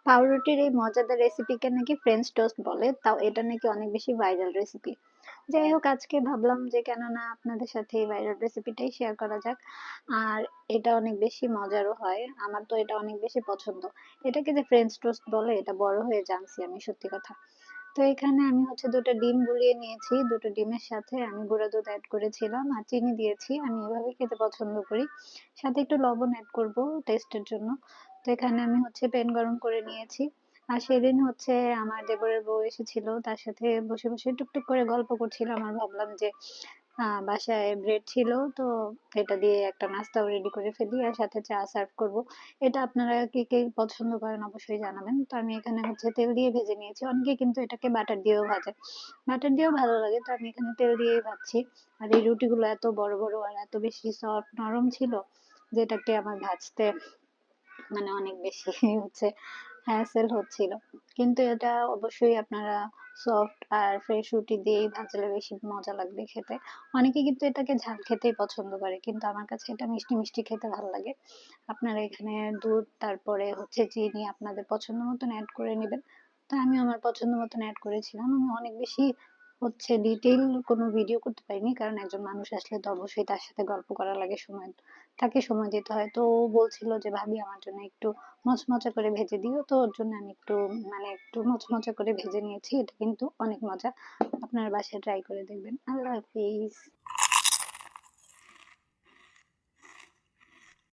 পাউরুটির এই মজাদার রেসিপিকে নাকি ফ্রেঞ্চ টোস্ট বলে, তাও এটা নাকি অনেক বেশি ভাইরাল রেসিপি। যাই হোক, আজকে ভাবলাম যে কেন না আপনাদের সাথে এই ভাইরাল রেসিপিটাই শেয়ার করা যাক। আর এটা অনেক বেশি মজারও হয়, আমার তো এটা অনেক বেশি পছন্দ। এটাকে যে ফ্রেঞ্চ টোস্ট বলে এটা বড় হয়ে জানছি আমি, সত্যি কথা। তো এখানে আমি হচ্ছে 2টা ডিম গুলিয়ে নিয়েছি। 2টো ডিমের সাথে আমি গুঁড়া দুধ এড করেছিলাম আর চিনি দিয়েছি। আমি এভাবে খেতে পছন্দ করি। সাথে একটু লবণ এড করব টেস্টের জন্য। তো এখানে আমি হচ্ছে প্যান গরম করে নিয়েছি। আর সেদিন হচ্ছে আমার দেবরের বউ এসেছিল। তার সাথে বসে, বসে টুকটুক করে গল্প করছিলাম। আর ভাবলাম যে বাসায় ব্রেড ছিল, তো এটা দিয়ে একটা নাস্তাও রেডি করে ফেলি আর সাথে চা সার্ভ করব। এটা আপনারা কে কে পছন্দ করেন অবশ্যই জানাবেন। তো আমি এখানে হচ্ছে তেল দিয়ে ভেজে নিয়েছি। অনেকে কিন্তু এটাকে বাটার দিয়েও ভাজে, বাটার দিয়েও ভালো লাগে। তো আমি এখানে তেল দিয়েই ভাজছি। আর এই রুটিগুলো এত বড় বড় আর এত বেশি সফট নরম ছিল, যেটাকে আমার ভাজতে মানে অনেক বেশি হচ্ছে হ্যাসেল হচ্ছিল। কিন্তু এটা অবশ্যই আপনারা সফট আর ফ্রেশ রুটি দিয়েই ভাজলে বেশি মজা লাগবে খেতে। অনেকে কিন্তু এটাকে ঝাল খেতেই পছন্দ করে, কিন্তু আমার কাছে এটা মিষ্টি মিষ্টি খেতে ভালো লাগে। আপনারা এখানে দুধ, তারপরে হচ্ছে চিনি আপনাদের পছন্দ মতন অ্যাড করে নেবেন। তো আমি আমার পছন্দ মতন অ্যাড করেছিলাম। আমি অনেক বেশি হচ্ছে ডিটেইল কোনো ভিডিও করতে পারিনি, কারণ একজন মানুষ আসলে তো অবশ্যই তার সাথে গল্প করা লাগে, সময় তাকে সময় দিতে হয়। তো ও বলছিল যে ভাবি আমার জন্য একটু মচমচা করে ভেজে দিও, তো ওর জন্য আমি একটু একটু মচমচা করে ভেজে নিয়েছি। এটা কিন্তু অনেক মজা, আপনার বাসায় ট্রাই করে দেখবেন। আল্লাহ হাফিজ।